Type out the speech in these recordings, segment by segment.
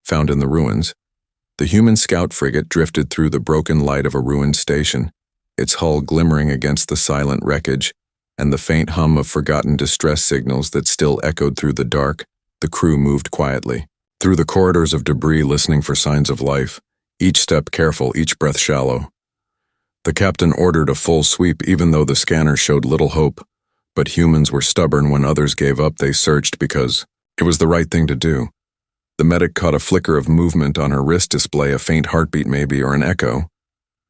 found in the ruins. The human scout frigate drifted through the broken light of a ruined station, its hull glimmering against the silent wreckage, and the faint hum of forgotten distress signals that still echoed through the dark. The crew moved quietly through the corridors of debris, listening for signs of life, each step careful, each breath shallow. The captain ordered a full sweep even though the scanner showed little hope, but humans were stubborn. When others gave up, they searched because it was the right thing to do. The medic caught a flicker of movement on her wrist display, a faint heartbeat maybe, or an echo.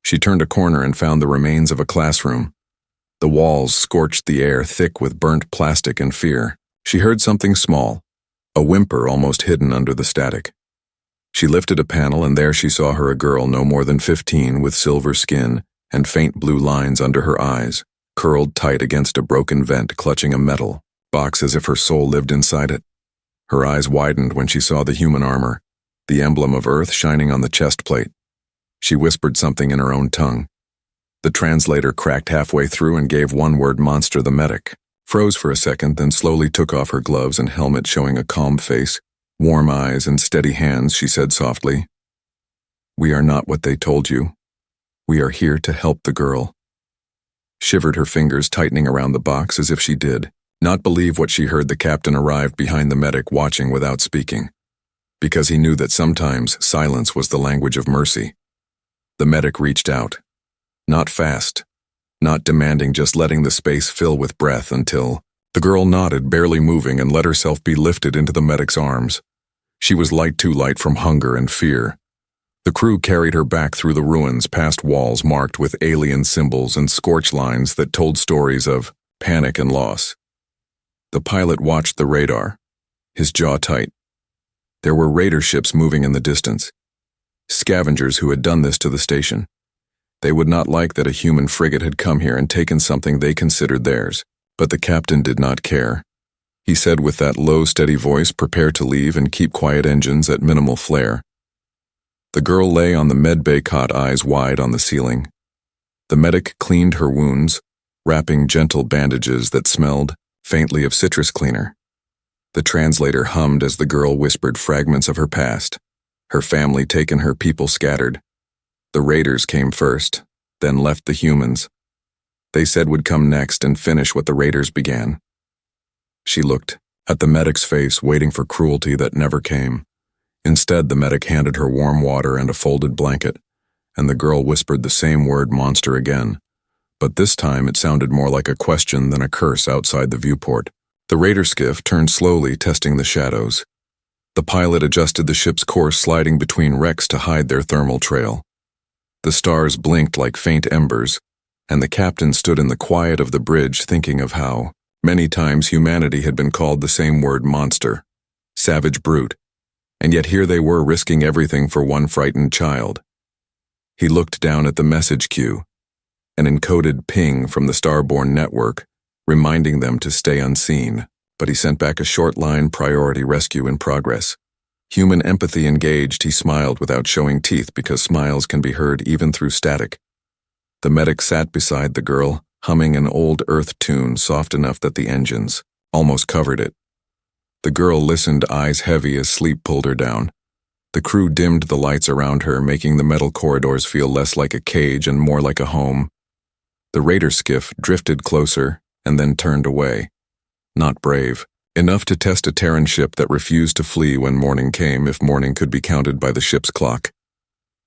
She turned a corner and found the remains of a classroom. The walls scorched the air, thick with burnt plastic and fear. She heard something small, a whimper almost hidden under the static. She lifted a panel, and there she saw her, a girl no more than 15, with silver skin and faint blue lines under her eyes, curled tight against a broken vent, clutching a metal box as if her soul lived inside it. Her eyes widened when she saw the human armor, the emblem of Earth shining on the chest plate. She whispered something in her own tongue. The translator cracked halfway through and gave one word: monster. The medic froze for a second, then slowly took off her gloves and helmet, showing a calm face, warm eyes, and steady hands. She said softly, "We are not what they told you. We are here to help the girl." Shivered, her fingers tightening around the box as if she did not believe what she heard. The captain arrived behind the medic, watching without speaking, because he knew that sometimes silence was the language of mercy. The medic reached out, not fast, not demanding, just letting the space fill with breath until the girl nodded, barely moving, and let herself be lifted into the medic's arms. She was light, too light from hunger and fear. The crew carried her back through the ruins, past walls marked with alien symbols and scorch lines that told stories of panic and loss. The pilot watched the radar, his jaw tight. There were raider ships moving in the distance, scavengers who had done this to the station. They would not like that a human frigate had come here and taken something they considered theirs, but the captain did not care. He said with that low, steady voice, "Prepare to leave and keep quiet, engines at minimal flare." The girl lay on the medbay cot, eyes wide on the ceiling. The medic cleaned her wounds, wrapping gentle bandages that smelled faintly of citrus cleaner. The translator hummed as the girl whispered fragments of her past, her family taken, her people scattered. The raiders came first, then left the humans. They said would come next and finish what the raiders began. She looked at the medic's face, waiting for cruelty that never came. Instead, the medic handed her warm water and a folded blanket, and the girl whispered the same word, monster, again. But this time it sounded more like a question than a curse outside the viewport. The raider skiff turned slowly, testing the shadows. The pilot adjusted the ship's course, sliding between wrecks to hide their thermal trail. The stars blinked like faint embers, and the captain stood in the quiet of the bridge, thinking of how many times humanity had been called the same word, monster, savage brute, and yet here they were, risking everything for one frightened child. He looked down at the message queue, an encoded ping from the Starborn network, reminding them to stay unseen, but he sent back a short line: priority rescue in progress. Human empathy engaged. He smiled without showing teeth, because smiles can be heard even through static. The medic sat beside the girl, humming an old Earth tune soft enough that the engines almost covered it. The girl listened, eyes heavy as sleep pulled her down. The crew dimmed the lights around her, making the metal corridors feel less like a cage and more like a home. The raider skiff drifted closer and then turned away. Not brave enough to test a Terran ship that refused to flee when morning came, if morning could be counted by the ship's clock.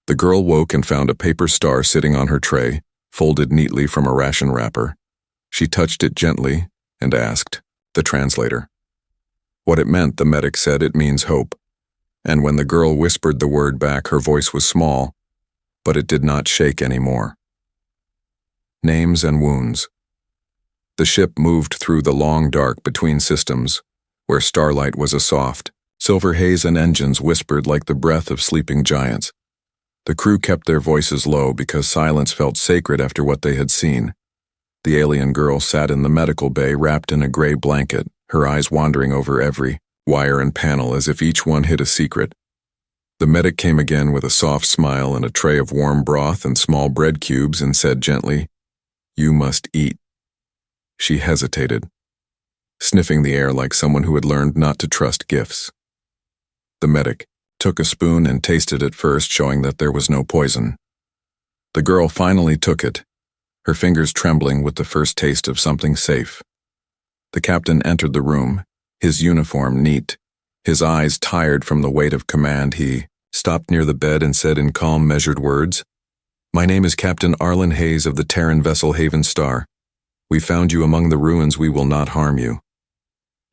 The girl woke and found a paper star sitting on her tray, folded neatly from a ration wrapper. She touched it gently and asked the translator what it meant. The medic said, "It means hope." And when the girl whispered the word back, her voice was small, but it did not shake anymore. Names and wounds. The ship moved through the long dark between systems, where starlight was a soft silver haze and engines whispered like the breath of sleeping giants. The crew kept their voices low because silence felt sacred after what they had seen. The alien girl sat in the medical bay, wrapped in a gray blanket, her eyes wandering over every wire and panel as if each one hid a secret. The medic came again with a soft smile and a tray of warm broth and small bread cubes and said gently, "You must eat." She hesitated, sniffing the air like someone who had learned not to trust gifts. The medic took a spoon and tasted it first, showing that there was no poison. The girl finally took it, her fingers trembling with the first taste of something safe. The captain entered the room, his uniform neat, his eyes tired from the weight of command. He stopped near the bed and said in calm, measured words, "My name is Captain Arlen Hayes of the Terran vessel Haven Star. We found you among the ruins. We will not harm you."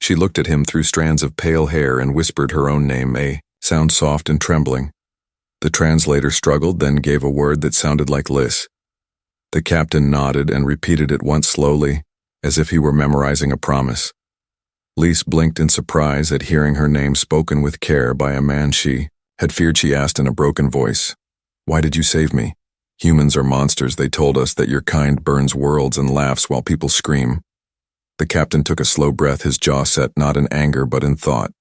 She looked at him through strands of pale hair and whispered her own name, a sound soft and trembling. The translator struggled, then gave a word that sounded like Liz. The captain nodded and repeated it once slowly, as if he were memorizing a promise. Lise blinked in surprise at hearing her name spoken with care by a man she had feared. She asked in a broken voice, "Why did you save me? Humans are monsters. They told us that your kind burns worlds and laughs while people scream." The captain took a slow breath, his jaw set not in anger but in thought.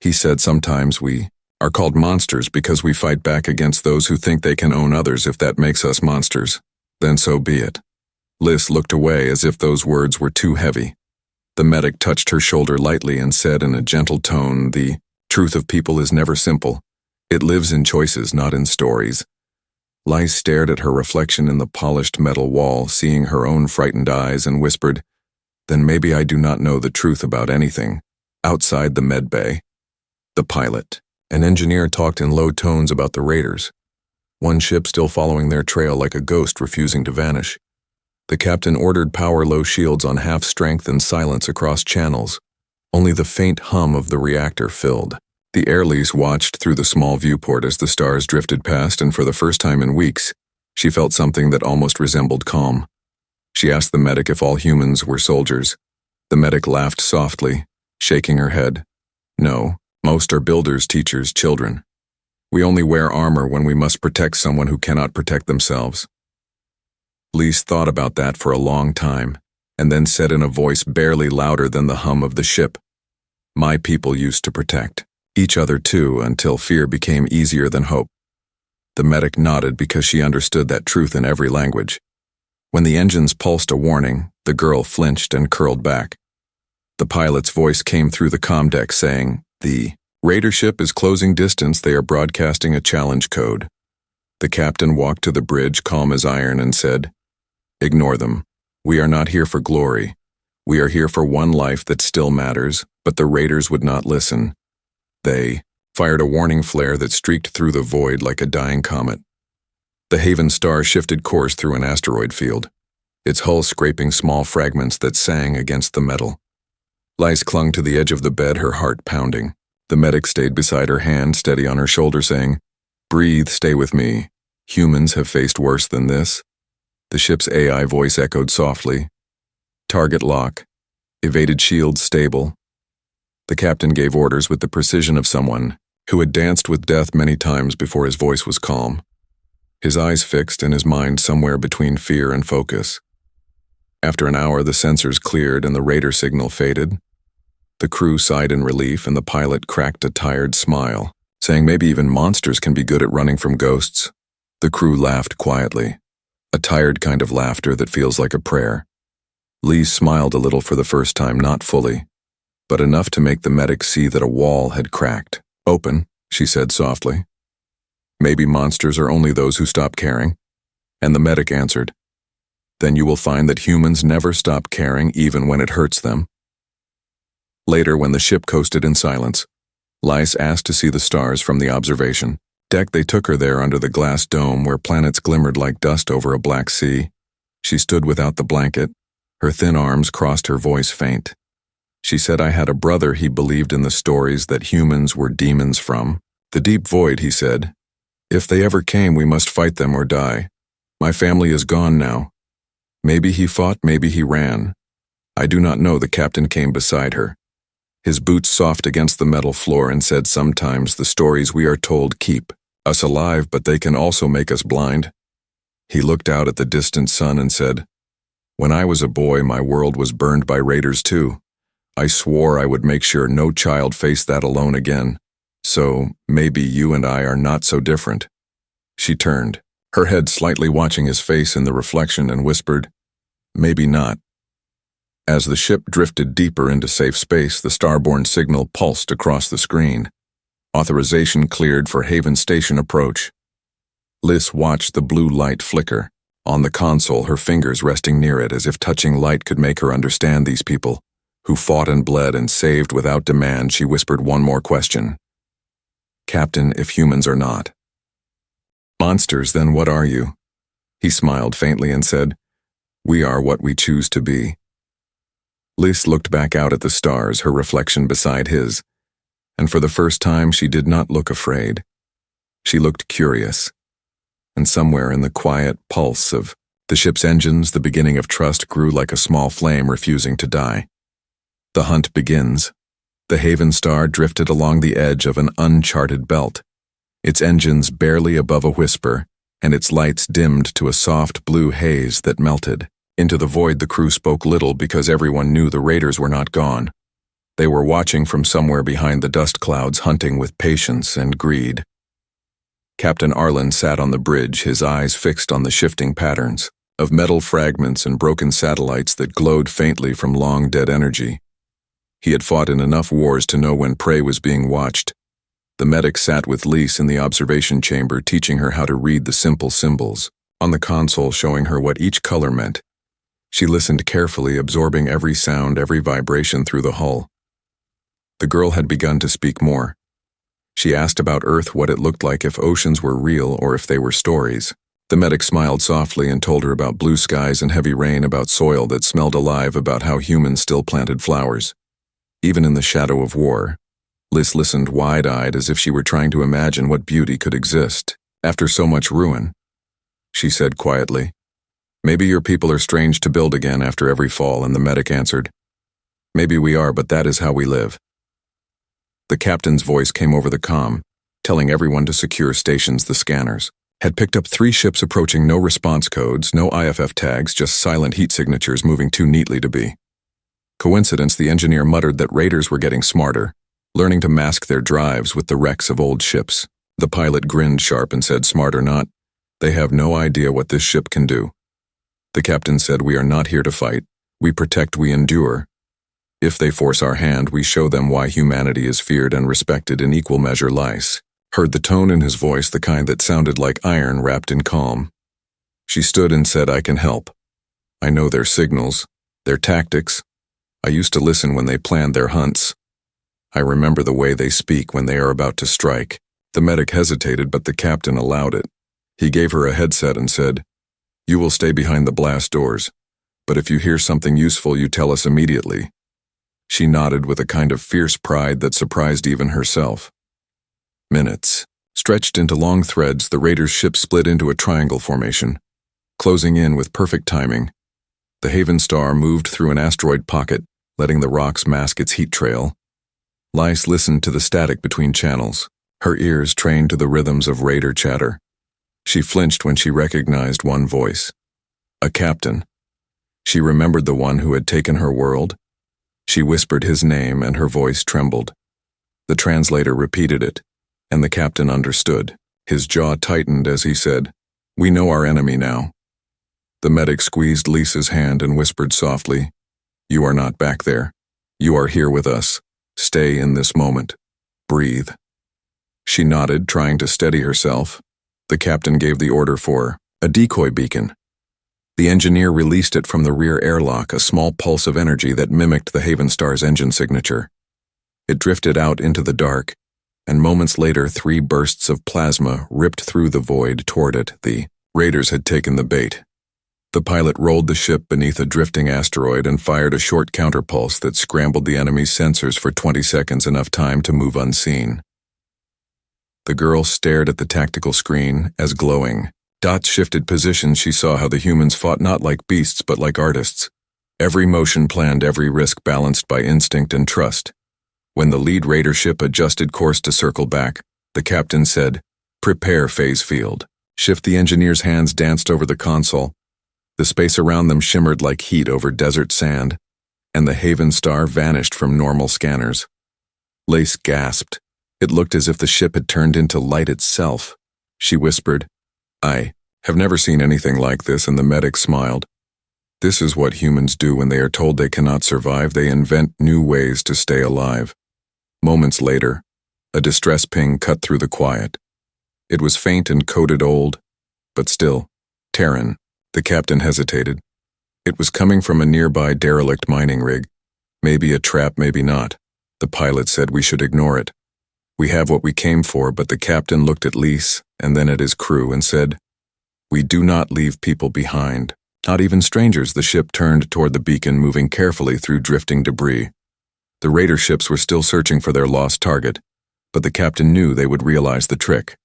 He said, "Sometimes we are called monsters because we fight back against those who think they can own others. If that makes us monsters, then so be it." Liz looked away as if those words were too heavy. The medic touched her shoulder lightly and said in a gentle tone, "The truth of people is never simple. It lives in choices, not in stories." Liz stared at her reflection in the polished metal wall, seeing her own frightened eyes, and whispered, "Then maybe I do not know the truth about anything." Outside the med bay, the pilot, an engineer, talked in low tones about the raiders. One ship still following their trail like a ghost, refusing to vanish. The captain ordered power low shields on half strength and silence across channels. Only the faint hum of the reactor filled. The airlies watched through the small viewport as the stars drifted past, and for the first time in weeks, she felt something that almost resembled calm. She asked the medic if all humans were soldiers. The medic laughed softly, shaking her head. "No, most are builders, teachers, children. We only wear armor when we must protect someone who cannot protect themselves." Lise thought about that for a long time, and then said in a voice barely louder than the hum of the ship, "My people used to protect each other too, until fear became easier than hope." The medic nodded because she understood that truth in every language. When the engines pulsed a warning, the girl flinched and curled back. The pilot's voice came through the comm deck saying, "The raider ship is closing distance. They are broadcasting a challenge code." The captain walked to the bridge, calm as iron, and said, "Ignore them. We are not here for glory. We are here for one life that still matters." But the raiders would not listen. They fired a warning flare that streaked through the void like a dying comet. The Haven Star shifted course through an asteroid field, its hull scraping small fragments that sang against the metal. Lise clung to the edge of the bed, her heart pounding. The medic stayed beside her, hand steady on her shoulder, saying, "Breathe, stay with me. Humans have faced worse than this." The ship's AI voice echoed softly. "Target lock. Evaded shields stable." The captain gave orders with the precision of someone who had danced with death many times before. His voice was calm, his eyes fixed and his mind somewhere between fear and focus. After an hour, the sensors cleared and the raider signal faded. The crew sighed in relief, and the pilot cracked a tired smile, saying maybe even monsters can be good at running from ghosts. The crew laughed quietly, a tired kind of laughter that feels like a prayer. Lise smiled a little for the first time, not fully, but enough to make the medic see that a wall had cracked. "Open," she said softly. "Maybe monsters are only those who stop caring." And the medic answered, "Then you will find that humans never stop caring, even when it hurts them." Later, when the ship coasted in silence, Lise asked to see the stars from the observation deck. They took her there under the glass dome where planets glimmered like dust over a black sea. She stood without the blanket, her thin arms crossed, her voice faint. She said, "I had a brother. He believed in the stories that humans were demons from the deep void," he said. "If they ever came, we must fight them or die. My family is gone now. Maybe he fought, maybe he ran. I do not know." The captain came beside her, his boots soft against the metal floor, and said, "Sometimes the stories we are told keep us alive, but they can also make us blind." He looked out at the distant sun and said, "When I was a boy, my world was burned by raiders too. I swore I would make sure no child faced that alone again. So maybe you and I are not so different." She turned, her head slightly watching his face in the reflection, and whispered, "Maybe not." As the ship drifted deeper into safe space, the Starborn signal pulsed across the screen. Authorization cleared for Haven Station approach. Liz watched the blue light flicker. On the console, her fingers resting near it as if touching light could make her understand these people, who fought and bled and saved without demand. She whispered one more question. Captain, if humans are not monsters, then what are you? He smiled faintly and said, we are what we choose to be. Liz looked back out at the stars, her reflection beside his, and for the first time she did not look afraid. She looked curious, and somewhere in the quiet pulse of the ship's engines, the beginning of trust grew like a small flame refusing to die. The hunt begins. The Haven Star drifted along the edge of an uncharted belt, its engines barely above a whisper, and its lights dimmed to a soft blue haze that melted. Into the void the crew spoke little because everyone knew the raiders were not gone. They were watching from somewhere behind the dust clouds, hunting with patience and greed. Captain Arlen sat on the bridge, his eyes fixed on the shifting patterns of metal fragments and broken satellites that glowed faintly from long-dead energy. He had fought in enough wars to know when prey was being watched. The medic sat with Lise in the observation chamber, teaching her how to read the simple symbols on the console, showing her what each color meant. She listened carefully, absorbing every sound, every vibration through the hull. The girl had begun to speak more. She asked about Earth, what it looked like if oceans were real or if they were stories. The medic smiled softly and told her about blue skies and heavy rain, about soil that smelled alive, about how humans still planted flowers, even in the shadow of war. Liz listened wide-eyed as if she were trying to imagine what beauty could exist after so much ruin. She said quietly, maybe your people are strange to build again after every fall, and the medic answered, maybe we are, but that is how we live. The captain's voice came over the comm, telling everyone to secure stations. The scanners had picked up 3 ships approaching, no response codes, no IFF tags, just silent heat signatures moving too neatly to be coincidence. The engineer muttered that raiders were getting smarter, learning to mask their drives with the wrecks of old ships. The pilot grinned sharp and said, smart or not, they have no idea what this ship can do. The captain said, we are not here to fight. We protect, we endure. If they force our hand, we show them why humanity is feared and respected in equal measure. Lice heard the tone in his voice, the kind that sounded like iron wrapped in calm. She stood and said, I can help. I know their signals, their tactics. I used to listen when they planned their hunts. I remember the way they speak when they are about to strike. The medic hesitated, but the captain allowed it. He gave her a headset and said, you will stay behind the blast doors, but if you hear something useful, you tell us immediately. She nodded with a kind of fierce pride that surprised even herself. Minutes stretched into long threads. The raiders' ship split into a triangle formation, closing in with perfect timing. The Haven Star moved through an asteroid pocket, letting the rocks mask its heat trail. Lice listened to the static between channels, her ears trained to the rhythms of raider chatter. She flinched when she recognized one voice. A captain. She remembered the one who had taken her world. She whispered his name and her voice trembled. The translator repeated it, and the captain understood. His jaw tightened as he said, we know our enemy now. The medic squeezed Lisa's hand and whispered softly, you are not back there. You are here with us. Stay in this moment. Breathe. She nodded, trying to steady herself. The captain gave the order for a decoy beacon. The engineer released it from the rear airlock, a small pulse of energy that mimicked the Haven Star's engine signature. It drifted out into the dark, and moments later 3 bursts of plasma ripped through the void toward it. The raiders had taken the bait. The pilot rolled the ship beneath a drifting asteroid and fired a short counterpulse that scrambled the enemy's sensors for 20 seconds, enough time to move unseen. The girl stared at the tactical screen as glowing dots shifted positions. She saw how the humans fought not like beasts but like artists. Every motion planned, every risk balanced by instinct and trust. When the lead raider ship adjusted course to circle back, the captain said, prepare phase field. Shift. The engineer's hands danced over the console. The space around them shimmered like heat over desert sand, and the Haven Star vanished from normal scanners. Lace gasped. It looked as if the ship had turned into light itself. She whispered, I have never seen anything like this, and the medic smiled. This is what humans do when they are told they cannot survive. They invent new ways to stay alive. Moments later, A distress ping cut through the quiet. It was faint and coded old, but still. Terran. The captain hesitated. It was coming from a nearby derelict mining rig. Maybe a trap, maybe not. The pilot said we should ignore it. We have what we came for, but the captain looked at Lise and then at his crew and said, "We do not leave people behind. Not even strangers." The ship turned toward the beacon, moving carefully through drifting debris. The raider ships were still searching for their lost target, but the captain knew they would realize the trick.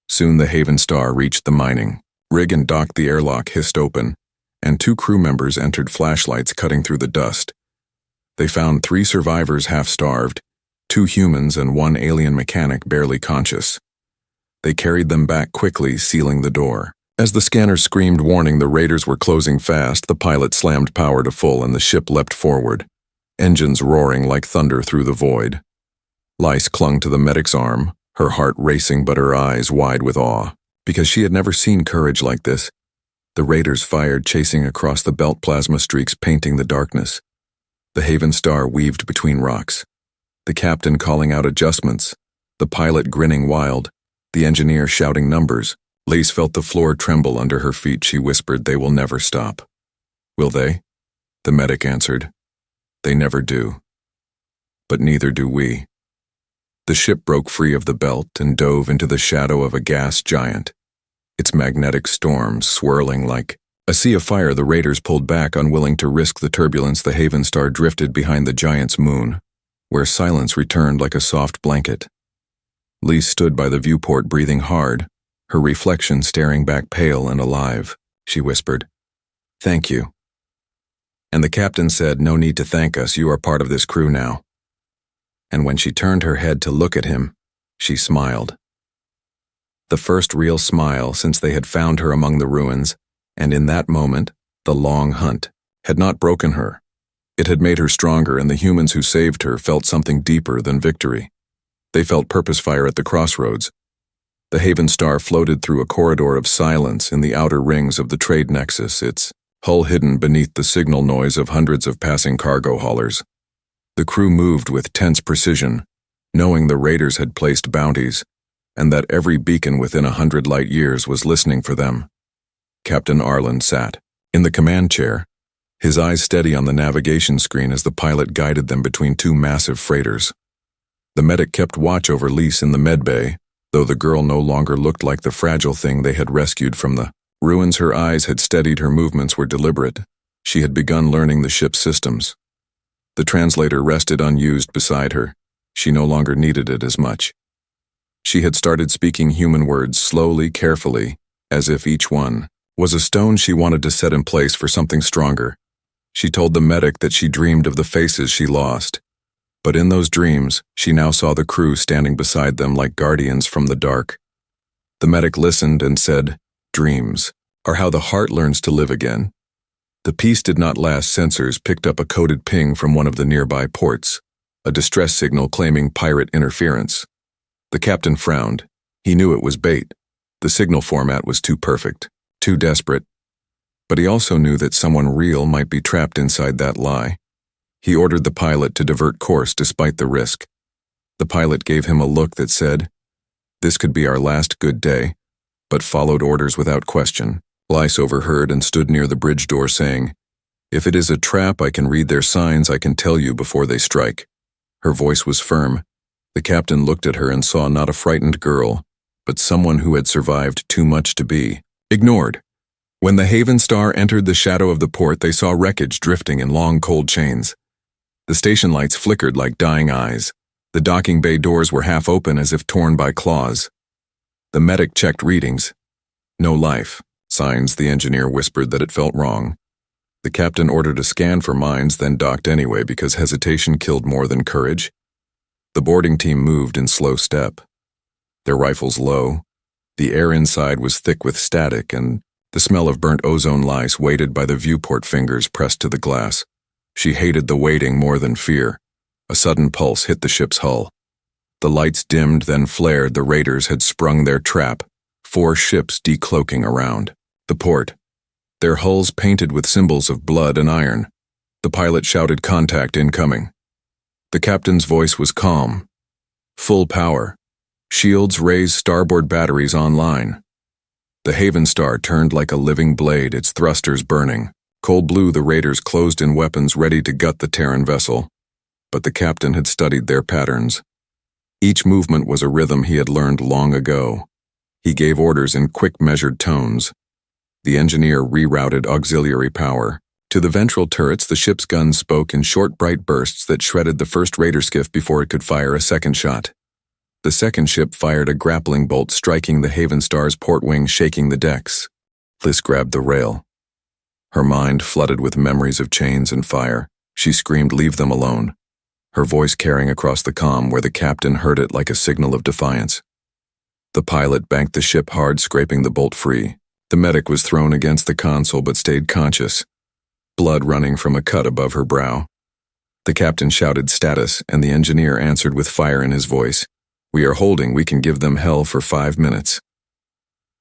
Soon the Haven Star reached the mining rig and docked. The airlock hissed open, and 2 crew members entered, flashlights cutting through the dust. They found 3 survivors half-starved, 2 humans and 1 alien mechanic barely conscious. They carried them back quickly, sealing the door. As the scanner screamed warning the raiders were closing fast, the pilot slammed power to full and the ship leapt forward, engines roaring like thunder through the void. Lise clung to the medic's arm, her heart racing but her eyes wide with awe, because she had never seen courage like this. The raiders fired, chasing across the belt, plasma streaks painting the darkness. The Haven Star weaved between rocks. The captain calling out adjustments, the pilot grinning wild, the engineer shouting numbers. Lise felt the floor tremble under her feet. She whispered, "They will never stop." "Will they?" The medic answered. "They never do. But neither do we." The ship broke free of the belt and dove into the shadow of a gas giant, its magnetic storm swirling like a sea of fire. The raiders pulled back, unwilling to risk the turbulence. The Haven Star drifted behind the giant's moon, where silence returned like a soft blanket. Lise stood by the viewport, breathing hard, her reflection staring back, pale and alive. She whispered, "Thank you." And the captain said, "No need to thank us, you are part of this crew now." And when she turned her head to look at him, she smiled. The first real smile since they had found her among the ruins, and in that moment, the long hunt had not broken her. It had made her stronger, and the humans who saved her felt something deeper than victory. They felt purpose. Fire at the crossroads. The Haven Star floated through a corridor of silence in the outer rings of the trade nexus, its hull hidden beneath the signal noise of hundreds of passing cargo haulers. The crew moved with tense precision, knowing the raiders had placed bounties, and that every beacon within 100 light years was listening for them. Captain Arlen sat in the command chair, his eyes steady on the navigation screen as the pilot guided them between 2 massive freighters. The medic kept watch over Lise in the medbay, though the girl no longer looked like the fragile thing they had rescued from the ruins. Her eyes had steadied, her movements were deliberate. She had begun learning the ship's systems. The translator rested unused beside her. She no longer needed it as much. She had started speaking human words slowly, carefully, as if each one was a stone she wanted to set in place for something stronger. She told the medic that she dreamed of the faces she lost, but in those dreams, she now saw the crew standing beside them like guardians from the dark. The medic listened and said, "Dreams are how the heart learns to live again." The peace did not last. Sensors picked up a coded ping from one of the nearby ports, a distress signal claiming pirate interference. The captain frowned. He knew it was bait. The signal format was too perfect, too desperate. But he also knew that someone real might be trapped inside that lie. He ordered the pilot to divert course despite the risk. The pilot gave him a look that said, "This could be our last good day," but followed orders without question. Lise overheard and stood near the bridge door saying, "If it is a trap, I can read their signs. I can tell you before they strike." Her voice was firm. The captain looked at her and saw not a frightened girl, but someone who had survived too much to be ignored. When the Haven Star entered the shadow of the port, they saw wreckage drifting in long, cold chains. The station lights flickered like dying eyes. The docking bay doors were half open as if torn by claws. The medic checked readings. No life. Signs. The engineer whispered that it felt wrong. The captain ordered a scan for mines, then docked anyway because hesitation killed more than courage. The boarding team moved in slow step, their rifles low. The air inside was thick with static, and the smell of burnt ozone. Lise waited by the viewport, fingers pressed to the glass. She hated the waiting more than fear. A sudden pulse hit the ship's hull. The lights dimmed, then flared. The raiders had sprung their trap, 4 ships decloaking around the port, their hulls painted with symbols of blood and iron. The pilot shouted, "Contact incoming." The captain's voice was calm. Full power. Shields raise starboard batteries online. The Haven Star turned like a living blade, its thrusters burning. Cold blue, the raiders closed in weapons ready to gut the Terran vessel. But the captain had studied their patterns. Each movement was a rhythm he had learned long ago. He gave orders in quick, measured tones. The engineer rerouted auxiliary power. To the ventral turrets, the ship's guns spoke in short, bright bursts that shredded the first raider skiff before it could fire a second shot. The second ship fired a grappling bolt, striking the Haven Star's port wing, shaking the decks. Liz grabbed the rail. Her mind flooded with memories of chains and fire. She screamed, "Leave them alone," her voice carrying across the comm where the captain heard it like a signal of defiance. The pilot banked the ship hard, scraping the bolt free. The medic was thrown against the console but stayed conscious, blood running from a cut above her brow. The captain shouted status, and the engineer answered with fire in his voice. "We are holding. We can give them hell for 5 minutes."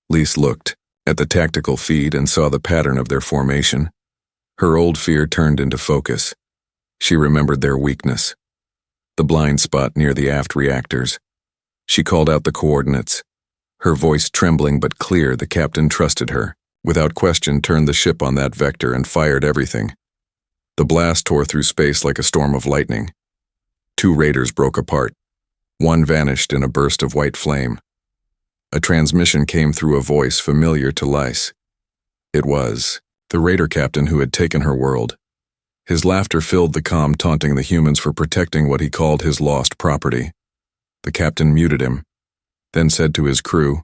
Lise looked at the tactical feed and saw the pattern of their formation. Her old fear turned into focus. She remembered their weakness, the blind spot near the aft reactors. She called out the coordinates. Her voice trembling but clear, the captain trusted her. Without question, turned the ship on that vector and fired everything. The blast tore through space like a storm of lightning. 2 raiders broke apart. One vanished in a burst of white flame. A transmission came through a voice familiar to Lise. It was the raider captain who had taken her world. His laughter filled the comm, taunting the humans for protecting what he called his lost property. The captain muted him, then said to his crew,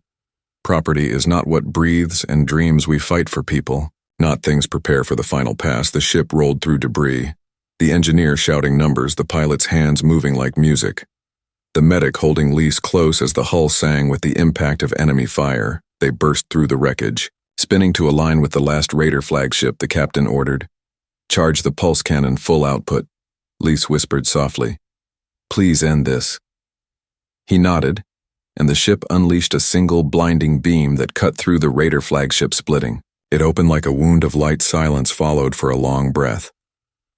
"Property is not what breathes and dreams. We fight for people, not things. Prepare for the final pass." The ship rolled through debris, the engineer shouting numbers, the pilot's hands moving like music. The medic holding Lise close as the hull sang with the impact of enemy fire. They burst through the wreckage. Spinning to align with the last raider flagship, the captain ordered, "Charge the pulse cannon full output." Lise whispered softly, "Please end this." He nodded, and the ship unleashed a single blinding beam that cut through the raider flagship, splitting. It opened like a wound of light. Silence followed for a long breath.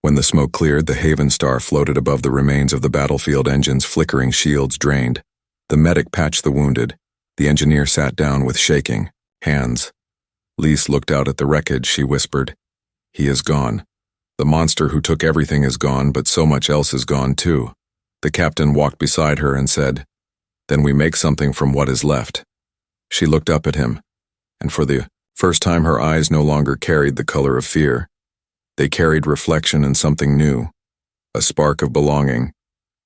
When the smoke cleared, the Haven Star floated above the remains of the battlefield, engines flickering, shields drained. The medic patched the wounded. The engineer sat down with shaking hands. Lise looked out at the wreckage. She whispered, "He is gone. The monster who took everything is gone, but so much else is gone too." The captain walked beside her and said, "Then we make something from what is left." She looked up at him, and for the first time her eyes no longer carried the color of fear. They carried reflection and something new, a spark of belonging,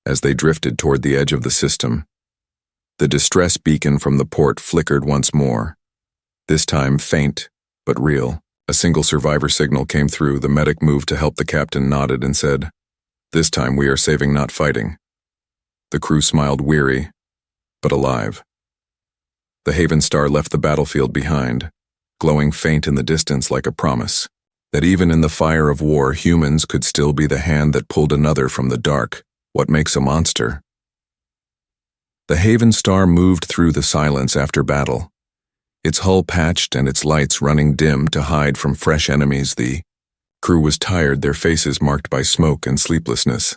as they drifted toward the edge of the system. The distress beacon from the port flickered once more, this time faint but real. A single survivor signal came through. The medic moved to help. The captain nodded and said, "This time we are saving, not fighting." The crew smiled, weary but alive. The Haven Star left the battlefield behind, glowing faint in the distance like a promise that even in the fire of war, humans could still be the hand that pulled another from the dark. What makes a monster? The Haven Star moved through the silence after battle, its hull patched and its lights running dim to hide from fresh enemies. The crew was tired, their faces marked by smoke and sleeplessness,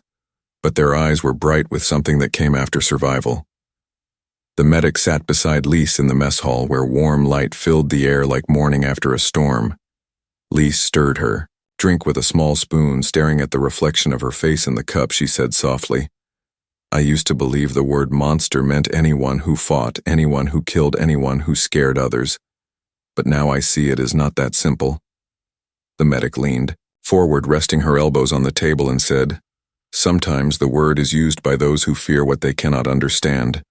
but their eyes were bright with something that came after survival. The medic sat beside Lise in the mess hall, where warm light filled the air like morning after a storm. Lise stirred her drink with a small spoon. Staring at the reflection of her face in the cup, she said softly, "I used to believe the word monster meant anyone who fought, anyone who killed, anyone who scared others. But now I see it is not that simple." The medic leaned forward, resting her elbows on the table, and said, "Sometimes the word is used by those who fear what they cannot understand.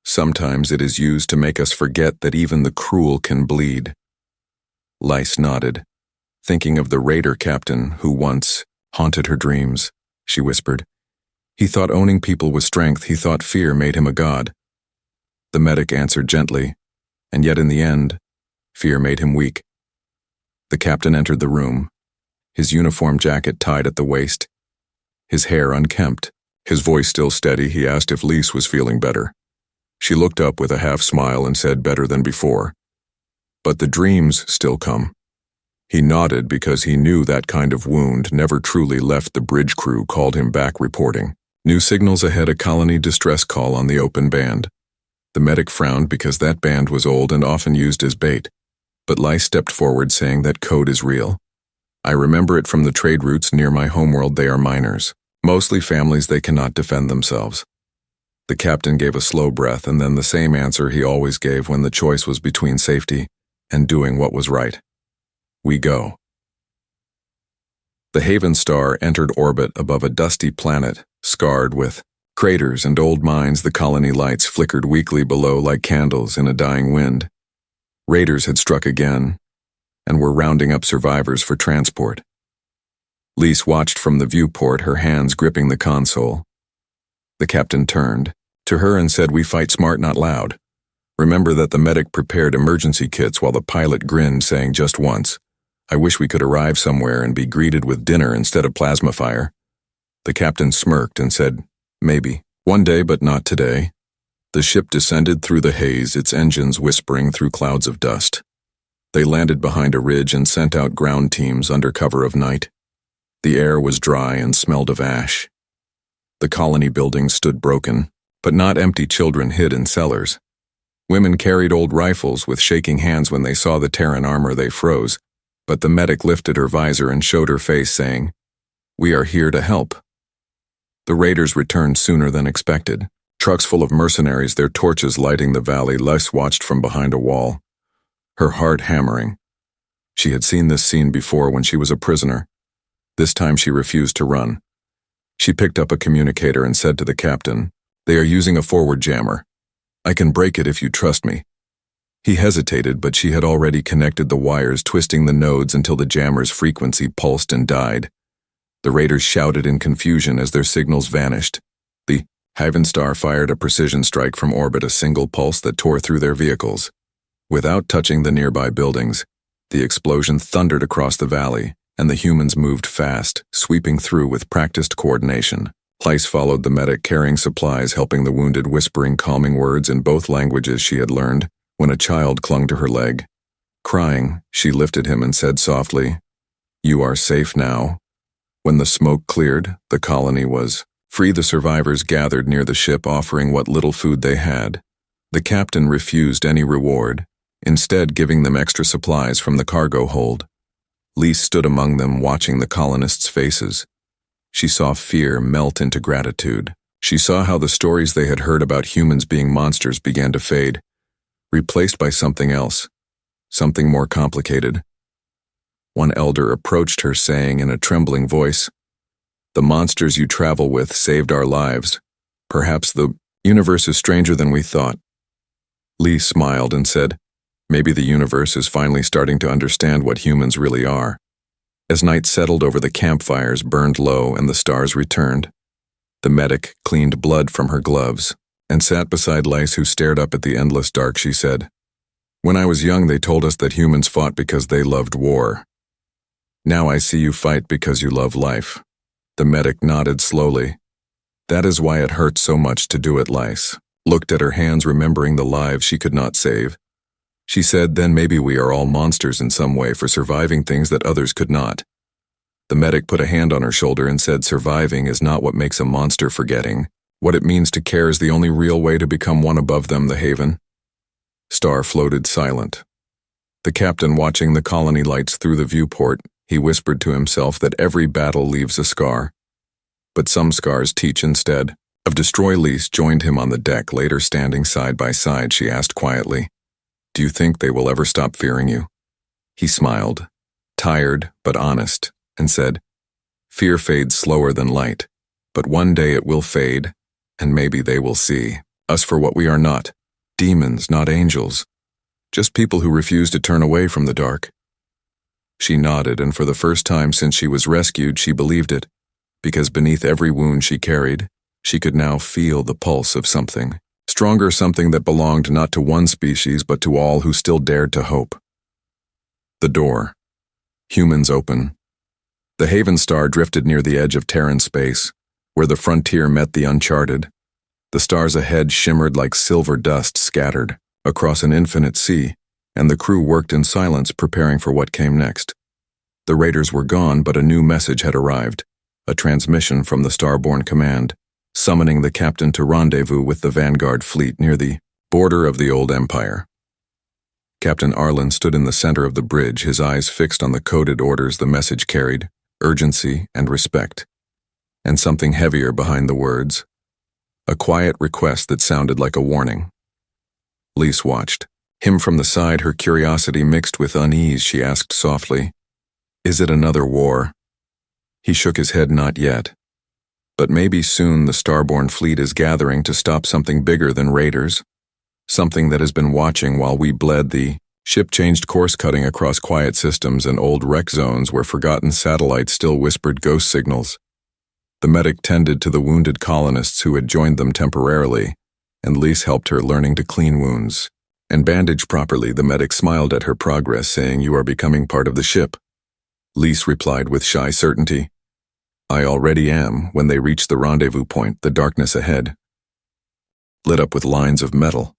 Sometimes it is used to make us forget that even the cruel can bleed." Lise nodded, thinking of the raider captain who once haunted her dreams. She whispered, "He thought owning people was strength. He thought fear made him a god." The medic answered gently, "And yet in the end, fear made him weak." The captain entered the room, his uniform jacket tied at the waist, his hair unkempt, his voice still steady. He asked if Lise was feeling better. She looked up with a half smile and said, "Better than before. But the dreams still come." He nodded because he knew that kind of wound never truly left. The bridge crew called him back, reporting, New signals ahead, a colony distress call on the open band. The medic frowned because that band was old and often used as bait, but Lai stepped forward saying that code is real. I remember it from the trade routes near my homeworld. They are miners, mostly families. They cannot defend themselves. The captain gave a slow breath and then the same answer he always gave when the choice was between safety and doing what was right. We go. The Haven star entered orbit above a dusty planet, scarred with craters and old mines. The colony lights flickered weakly below like candles in a dying wind. Raiders had struck again and were rounding up survivors for transport. Lise watched from the viewport, her hands gripping the console. The captain turned to her and said, "We fight smart, not loud. Remember that." The medic prepared emergency kits while the pilot grinned, saying, "Just once. I wish we could arrive somewhere and be greeted with dinner instead of plasma fire." The captain smirked and said, "Maybe. One day, but not today." The ship descended through the haze, its engines whispering through clouds of dust. They landed behind a ridge and sent out ground teams under cover of night. The air was dry and smelled of ash. The colony buildings stood broken, but not empty. Children hid in cellars. Women carried old rifles with shaking hands. When they saw the Terran armor, they froze, but the medic lifted her visor and showed her face, saying, "We are here to help." The raiders returned sooner than expected, trucks full of mercenaries, their torches lighting the valley. Lise watched from behind a wall, her heart hammering. She had seen this scene before when she was a prisoner. This time she refused to run. She picked up a communicator and said to the captain, "They are using a forward jammer. I can break it if you trust me." He hesitated, but she had already connected the wires, twisting the nodes until the jammer's frequency pulsed and died. The raiders shouted in confusion as their signals vanished. The Haven star fired a precision strike from orbit, a single pulse that tore through their vehicles. Without touching the nearby buildings, the explosion thundered across the valley, and the humans moved fast, sweeping through with practiced coordination. Lise followed the medic, carrying supplies, helping the wounded, whispering calming words in both languages she had learned. When a child clung to her leg, crying, she lifted him and said softly, "You are safe now." When the smoke cleared, the colony was free. The survivors gathered near the ship, offering what little food they had. The captain refused any reward, instead giving them extra supplies from the cargo hold. Lise stood among them, watching the colonists' faces. She saw fear melt into gratitude. She saw how the stories they had heard about humans being monsters began to fade, replaced by something else, something more complicated. One elder approached her, saying in a trembling voice, "The monsters you travel with saved our lives. Perhaps the universe is stranger than we thought." Lise smiled and said, "Maybe the universe is finally starting to understand what humans really are." As night settled over, the campfires burned low and the stars returned. The medic cleaned blood from her gloves and sat beside Lise, who stared up at the endless dark. She said, "When I was young, they told us that humans fought because they loved war. Now I see you fight because you love life." The medic nodded slowly. "That is why it hurts so much to do it." Lise looked at her hands, remembering the lives she could not save. She said, "Then maybe we are all monsters in some way for surviving things that others could not." The medic put a hand on her shoulder and said, "Surviving is not what makes a monster. Forgetting what it means to care is the only real way to become one above them." The Haven star floated silent. The captain watching the colony lights through the viewport, he whispered to himself that every battle leaves a scar, but some scars teach instead of destroy. Lise joined him on the deck, later standing side by side. She asked quietly, "Do you think they will ever stop fearing you?" He smiled, tired but honest, and said, "Fear fades slower than light, but one day it will fade, and maybe they will see us for what we are not. Demons, not angels. Just people who refuse to turn away from the dark." She nodded, and for the first time since she was rescued, she believed it, because beneath every wound she carried, she could now feel the pulse of something stronger, something that belonged not to one species but to all who still dared to hope. The door. Humans open. The Haven star drifted near the edge of Terran space, where the frontier met the uncharted. The stars ahead shimmered like silver dust scattered across an infinite sea, and the crew worked in silence, preparing for what came next. The raiders were gone, but a new message had arrived, a transmission from the Starborn Command. summoning the captain to rendezvous with the vanguard fleet near the border of the old empire. Captain Arlen stood in the center of the bridge, his eyes fixed on the coded orders the message carried, urgency and respect. And something heavier behind the words, a quiet request that sounded like a warning. Lise watched him from the side, her curiosity mixed with unease. She asked softly, "Is it another war?" He shook his head. "Not yet. But maybe soon. The Starborn fleet is gathering to stop something bigger than raiders. Something that has been watching while we bled." The ship changed course, cutting across quiet systems and old wreck zones where forgotten satellites still whispered ghost signals. The medic tended to the wounded colonists who had joined them temporarily, and Lise helped her, learning to clean wounds and bandage properly. The medic smiled at her progress, saying, "You are becoming part of the ship." Lise replied with shy certainty, "I already am." When they reached the rendezvous point, the darkness ahead lit up with lines of metal.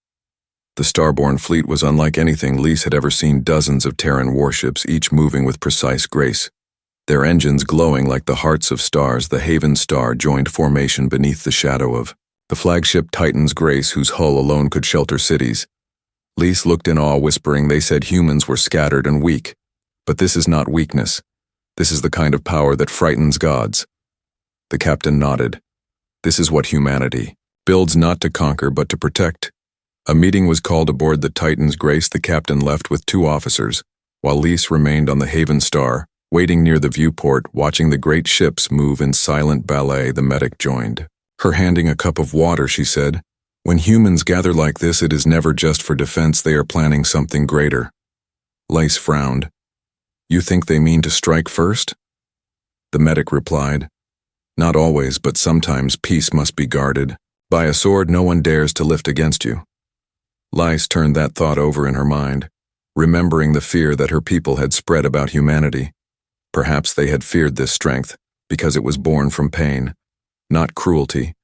The Starborn fleet was unlike anything Lise had ever seen, dozens of Terran warships, each moving with precise grace. Their engines glowing like the hearts of stars. The Haven Star joined formation beneath the shadow of the flagship Titan's grace, whose hull alone could shelter cities. Lise looked in awe, whispering, "They said humans were scattered and weak. But this is not weakness. This is the kind of power that frightens gods." The captain nodded. "This is what humanity builds, not to conquer, but to protect." A meeting was called aboard the Titan's grace. The captain left with 2 officers, while Lise remained on the Haven Star, waiting near the viewport, watching the great ships move in silent ballet. The medic joined her, handing a cup of water. She said, "When humans gather like this, it is never just for defense. They are planning something greater." Lise frowned. "You think they mean to strike first?" The medic replied, "Not always, but sometimes peace must be guarded by a sword no one dares to lift against you." Lise turned that thought over in her mind, remembering the fear that her people had spread about humanity. Perhaps they had feared this strength because it was born from pain, not cruelty.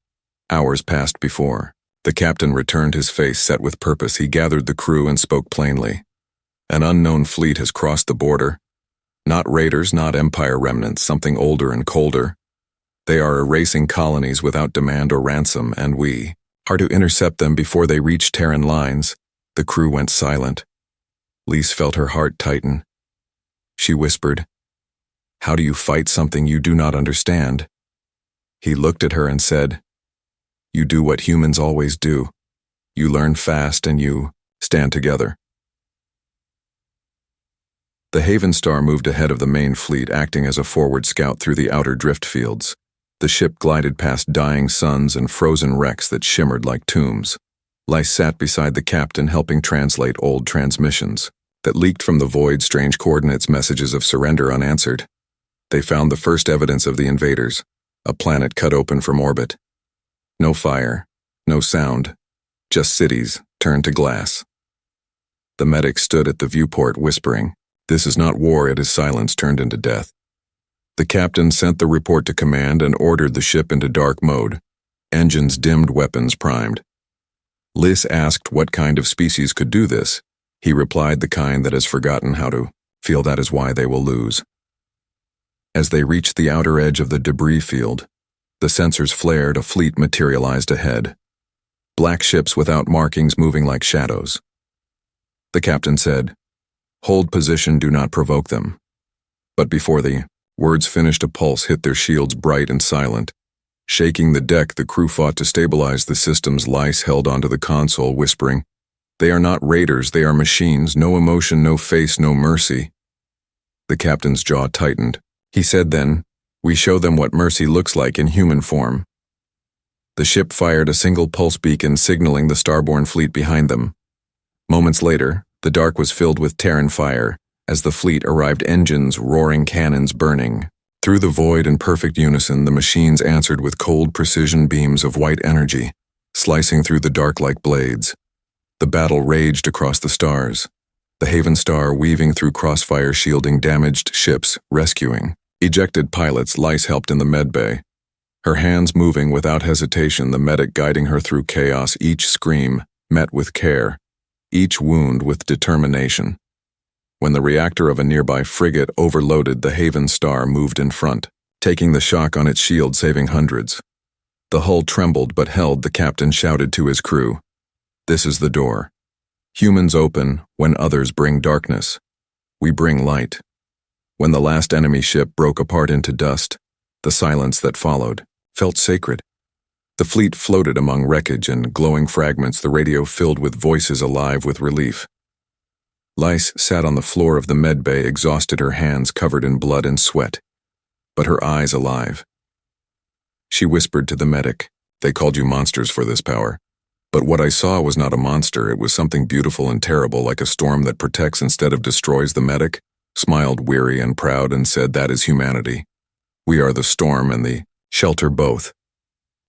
Hours passed before the captain returned, his face set with purpose. He gathered the crew and spoke plainly. "An unknown fleet has crossed the border. Not raiders, not empire remnants, something older and colder. They are erasing colonies without demand or ransom, and we are to intercept them before they reach Terran lines." The crew went silent. Lise felt her heart tighten. She whispered, "How do you fight something you do not understand?" He looked at her and said, "You do what humans always do. You learn fast and you stand together." The Haven Star moved ahead of the main fleet, acting as a forward scout through the outer drift fields. The ship glided past dying suns and frozen wrecks that shimmered like tombs. Lise sat beside the captain, helping translate old transmissions that leaked from the void, strange coordinates, messages of surrender unanswered. They found the first evidence of the invaders, a planet cut open from orbit. No fire, no sound, just cities turned to glass. The medic stood at the viewport, whispering, "This is not war, it is silence turned into death." The captain sent the report to command and ordered the ship into dark mode. Engines dimmed, weapons primed. Lise asked what kind of species could do this. He replied, "The kind that has forgotten how to feel. That is why they will lose." As they reached the outer edge of the debris field, the sensors flared. A fleet materialized ahead. Black ships without markings, moving like shadows. The captain said, "Hold position, do not provoke them." But before the words finished, a pulse hit their shields, bright and silent. Shaking the deck, the crew fought to stabilize the systems. Lise held onto the console, whispering, "They are not raiders, they are machines. No emotion, no face, no mercy." The captain's jaw tightened. He said then, "We show them what mercy looks like in human form." The ship fired a single pulse beacon, signaling the Starborn fleet behind them. Moments later, the dark was filled with Terran fire. As the fleet arrived, engines roaring, cannons burning. Through the void, in perfect unison, the machines answered with cold precision, beams of white energy, slicing through the dark like blades. The battle raged across the stars. The Haven Star weaving through crossfire, shielding damaged ships, rescuing ejected pilots. Lise helped in the medbay, her hands moving without hesitation, the medic guiding her through chaos, each scream met with care, each wound with determination. When the reactor of a nearby frigate overloaded, the Haven Star moved in front, taking the shock on its shield, saving hundreds. The hull trembled but held. The captain shouted to his crew, "This is the door. Humans open when others bring darkness. We bring light." When the last enemy ship broke apart into dust, the silence that followed felt sacred. The fleet floated among wreckage and glowing fragments, the radio filled with voices alive with relief. Lys sat on the floor of the medbay, exhausted, her hands covered in blood and sweat, but her eyes alive. She whispered to the medic, "They called you monsters for this power. But what I saw was not a monster, it was something beautiful and terrible, like a storm that protects instead of destroys." The medic smiled weary and proud and said, "That is humanity. We are the storm and the shelter both."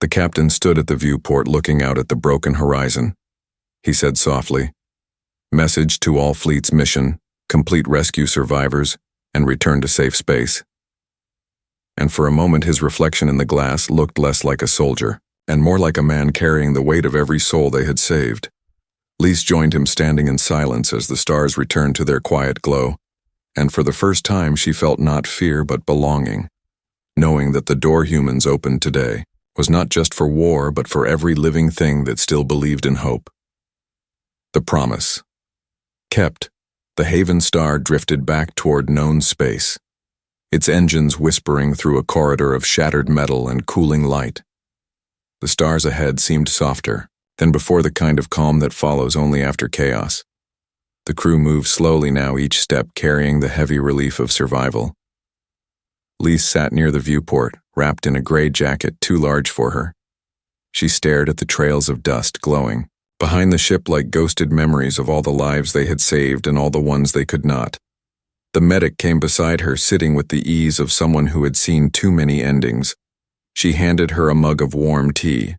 The captain stood at the viewport looking out at the broken horizon. He said softly, "Message to all fleet's mission, complete rescue survivors, and return to safe space." And for a moment his reflection in the glass looked less like a soldier, and more like a man carrying the weight of every soul they had saved. Lys joined him, standing in silence as the stars returned to their quiet glow, and for the first time she felt not fear but belonging, knowing that the door humans opened today was not just for war but for every living thing that still believed in hope. The promise. Kept, the Haven Star drifted back toward known space, its engines whispering through a corridor of shattered metal and cooling light. The stars ahead seemed softer than before, the kind of calm that follows only after chaos. The crew moved slowly now, each step carrying the heavy relief of survival. Lys sat near the viewport, wrapped in a gray jacket too large for her. She stared at the trails of dust glowing behind the ship like ghosted memories of all the lives they had saved and all the ones they could not. The medic came beside her, sitting with the ease of someone who had seen too many endings. She handed her a mug of warm tea,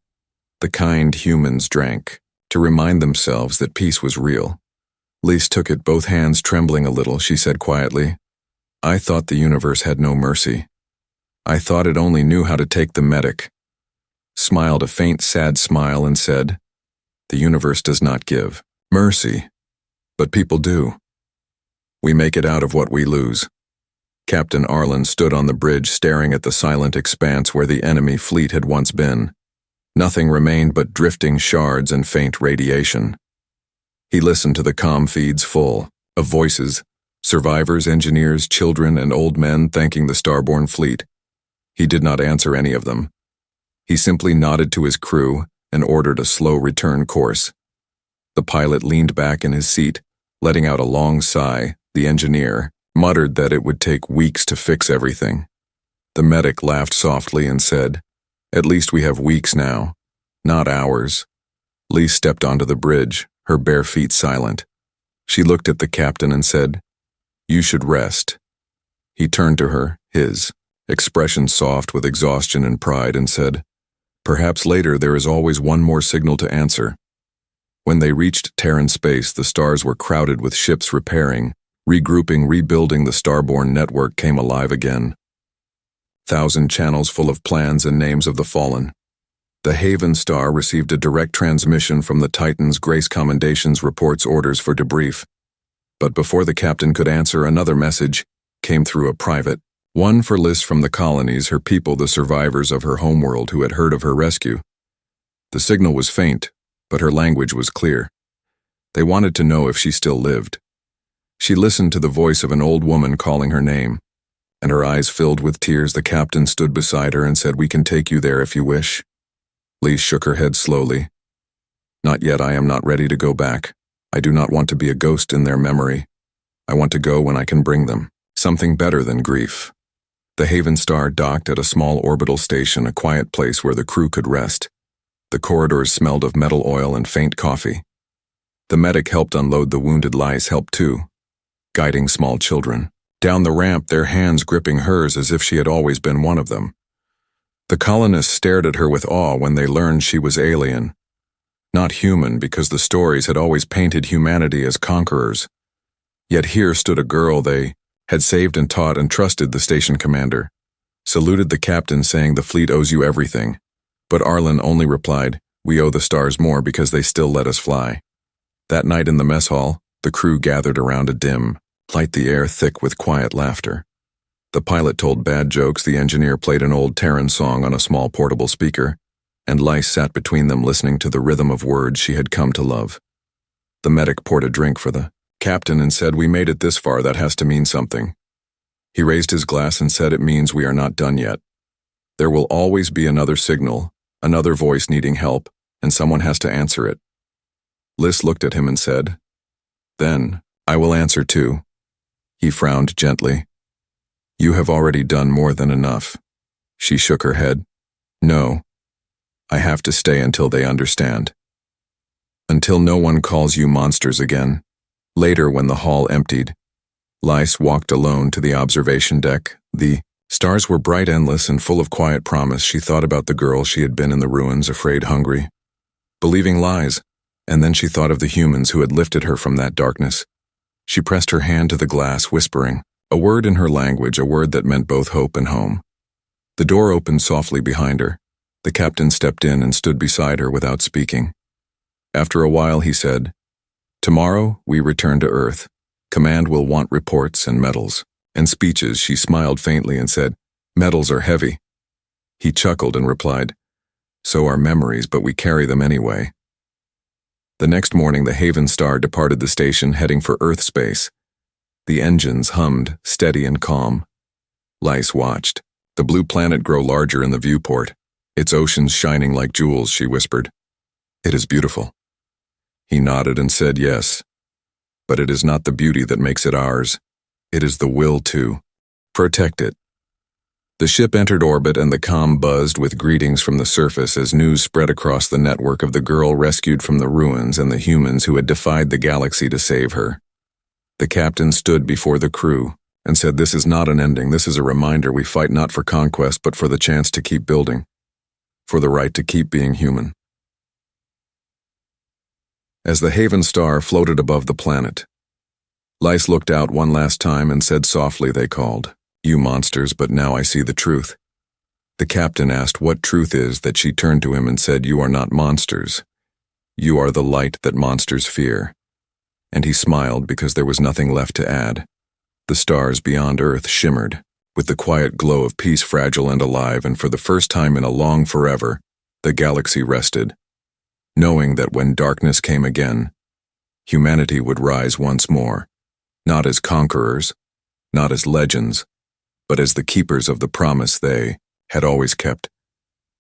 the kind humans drank, to remind themselves that peace was real. Lys took it, both hands trembling a little. She said quietly, "I thought the universe had no mercy. I thought it only knew how to take." The medic smiled a faint, sad smile and said, "The universe does not give mercy, but people do. We make it out of what we lose." Captain Arlen stood on the bridge, staring at the silent expanse where the enemy fleet had once been. Nothing remained but drifting shards and faint radiation. He listened to the comm feeds full of voices, survivors, engineers, children, and old men thanking the Starborn fleet. He did not answer any of them. He simply nodded to his crew and ordered a slow return course. The pilot leaned back in his seat, letting out a long sigh. The engineer muttered that it would take weeks to fix everything. The medic laughed softly and said, "At least we have weeks now, not hours." Lys stepped onto the bridge, her bare feet silent. She looked at the captain and said, "You should rest." He turned to her, his expression soft with exhaustion and pride, and said, "Perhaps later. There is always one more signal to answer." When they reached Terran space, the stars were crowded with ships repairing, regrouping, rebuilding. The Starborn network came alive again. 1,000 channels full of plans and names of the fallen. The Haven Star received a direct transmission from the Titan's Grace Commendations, reports orders for debrief. But before the captain could answer, another message came through, a private one for Lys from the colonies, her people, the survivors of her homeworld who had heard of her rescue. The signal was faint, but her language was clear. They wanted to know if she still lived. She listened to the voice of an old woman calling her name, and her eyes filled with tears. The captain stood beside her and said, "We can take you there if you wish." Lys shook her head slowly. "Not yet. I am not ready to go back. I do not want to be a ghost in their memory. I want to go when I can bring them something better than grief." The Haven Star docked at a small orbital station, a quiet place where the crew could rest. The corridors smelled of metal oil and faint coffee. The medic helped unload the wounded. Lys helped too, guiding small children down the ramp, their hands gripping hers as if she had always been one of them. The colonists stared at her with awe when they learned she was alien, not human, because the stories had always painted humanity as conquerors. Yet here stood a girl they had saved and taught and trusted. The station commander saluted the captain, saying, "The fleet owes you everything." But Arlen only replied, "We owe the stars more because they still let us fly." That night in the mess hall, the crew gathered around a dim light, the air thick with quiet laughter. The pilot told bad jokes, the engineer played an old Terran song on a small portable speaker, and Lice sat between them listening to the rhythm of words she had come to love. The medic poured a drink for the captain and said, "We made it this far, that has to mean something." He raised his glass and said, "It means we are not done yet. There will always be another signal, another voice needing help, and someone has to answer it." Liz looked at him and said, "Then, I will answer too." He frowned gently. "You have already done more than enough." She shook her head. "No. I have to stay until they understand. Until no one calls you monsters again." Later, when the hall emptied, Lice walked alone to the observation deck. The stars were bright, endless, and full of quiet promise. She thought about the girl she had been in the ruins, afraid, hungry, believing lies, and then she thought of the humans who had lifted her from that darkness. She pressed her hand to the glass, whispering a word in her language, a word that meant both hope and home. The door opened softly behind her. The captain stepped in and stood beside her without speaking. After a while, he said, "Tomorrow, we return to Earth. Command will want reports and medals and speeches." She smiled faintly and said, "Medals are heavy." He chuckled and replied, "So are memories, but we carry them anyway." The next morning, the Haven Star departed the station, heading for Earth space. The engines hummed, steady and calm. Lice watched the blue planet grow larger in the viewport, its oceans shining like jewels. She whispered, "It is beautiful." He nodded and said, "Yes. But it is not the beauty that makes it ours. It is the will to protect it." The ship entered orbit and the comm buzzed with greetings from the surface as news spread across the network of the girl rescued from the ruins and the humans who had defied the galaxy to save her. The captain stood before the crew and said, "This is not an ending. This is a reminder. We fight not for conquest, but for the chance to keep building, for the right to keep being human." As the Haven Star floated above the planet, Lice looked out one last time and said softly, "They called you monsters, but now I see the truth." The captain asked what truth is that. She turned to him and said, "You are not monsters. You are the light that monsters fear." And he smiled because there was nothing left to add. The stars beyond Earth shimmered with the quiet glow of peace, fragile and alive, and for the first time in a long forever, the galaxy rested, knowing that when darkness came again, humanity would rise once more, not as conquerors, not as legends, but as the keepers of the promise they had always kept,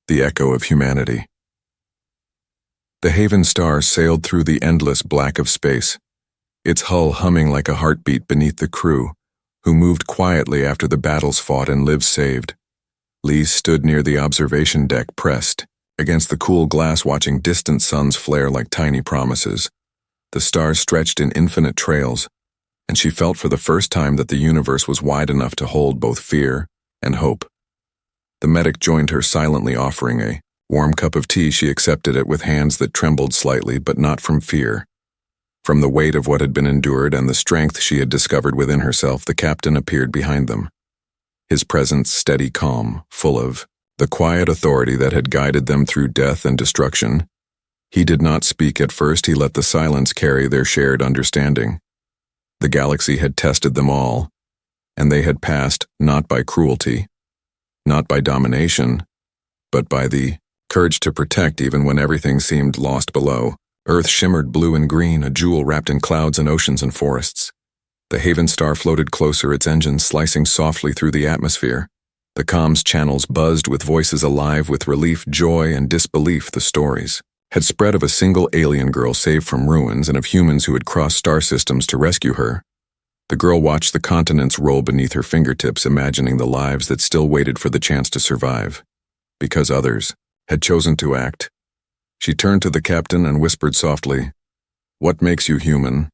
the echo of humanity. The Haven Star sailed through the endless black of space, its hull humming like a heartbeat beneath the crew, who moved quietly after the battles fought and lives saved. Lee stood near the observation deck, pressed against the cool glass, watching distant suns flare like tiny promises. The stars stretched in infinite trails, and she felt for the first time that the universe was wide enough to hold both fear and hope. The medic joined her, silently offering a warm cup of tea. She accepted it with hands that trembled slightly, but not from fear. From the weight of what had been endured and the strength she had discovered within herself, the captain appeared behind them. His presence steady, calm, full of the quiet authority that had guided them through death and destruction. He did not speak at first. He let the silence carry their shared understanding. The galaxy had tested them all, and they had passed not by cruelty, not by domination, but by the courage to protect even when everything seemed lost below. Earth shimmered blue and green, a jewel wrapped in clouds and oceans and forests. The Haven Star floated closer, its engines slicing softly through the atmosphere. The comms channels buzzed with voices alive with relief, joy, and disbelief. The stories had spread of a single alien girl saved from ruins and of humans who had crossed star systems to rescue her. The girl watched the continents roll beneath her fingertips, imagining the lives that still waited for the chance to survive, because others had chosen to act. She turned to the captain and whispered softly, "What makes you human?"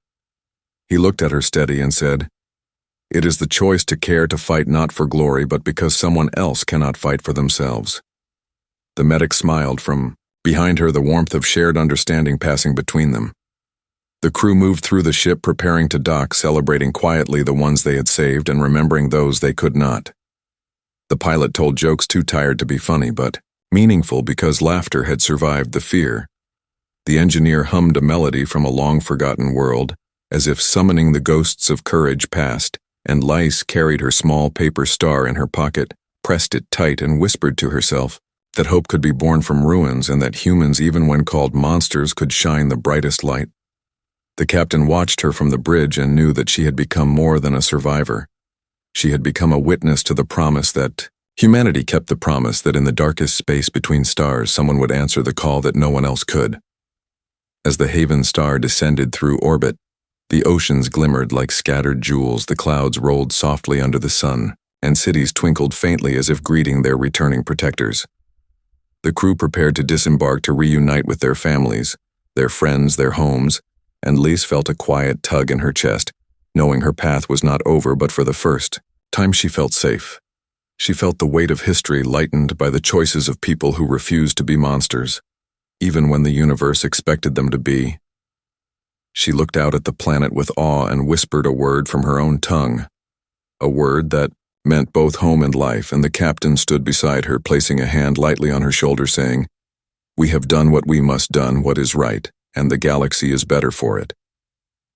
He looked at her steady and said, "It is the choice to care, to fight not for glory, but because someone else cannot fight for themselves." The medic smiled, from behind her, the warmth of shared understanding passing between them. The crew moved through the ship, preparing to dock, celebrating quietly the ones they had saved and remembering those they could not. The pilot told jokes too tired to be funny, but meaningful because laughter had survived the fear. The engineer hummed a melody from a long-forgotten world, as if summoning the ghosts of courage past, and Lice carried her small paper star in her pocket, pressed it tight, and whispered to herself, that hope could be born from ruins, and that humans, even when called monsters, could shine the brightest light. The captain watched her from the bridge and knew that she had become more than a survivor. She had become a witness to the promise that humanity kept the promise that in the darkest space between stars, someone would answer the call that no one else could. As the Haven star descended through orbit, the oceans glimmered like scattered jewels, the clouds rolled softly under the sun, and cities twinkled faintly as if greeting their returning protectors. The crew prepared to disembark to reunite with their families, their friends, their homes, and Lise felt a quiet tug in her chest, knowing her path was not over, but for the first time she felt safe. She felt the weight of history lightened by the choices of people who refused to be monsters, even when the universe expected them to be. She looked out at the planet with awe and whispered a word from her own tongue, a word that meant both home and life, and the captain stood beside her, placing a hand lightly on her shoulder, saying, "We have done what we must done, what is right, and the galaxy is better for it."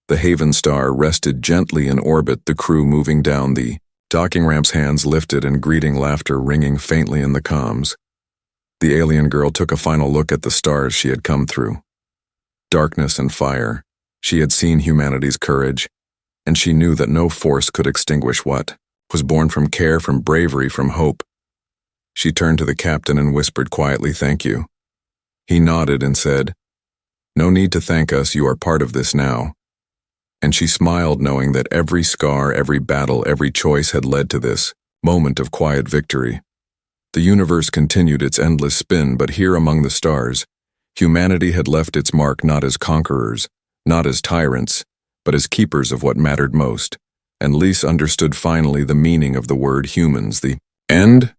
The Haven star rested gently in orbit, the crew moving down the docking ramps, hands lifted and greeting laughter ringing faintly in the comms. The alien girl took a final look at the stars she had come through. Darkness and fire. She had seen humanity's courage, and she knew that no force could extinguish what was born from care, from bravery, from hope. She turned to the captain and whispered quietly, "Thank you." He nodded and said, "No need to thank us, you are part of this now." And she smiled, knowing that every scar, every battle, every choice had led to this moment of quiet victory. The universe continued its endless spin, but here among the stars, humanity had left its mark not as conquerors, not as tyrants, but as keepers of what mattered most. And Lise understood finally the meaning of the word humans. The end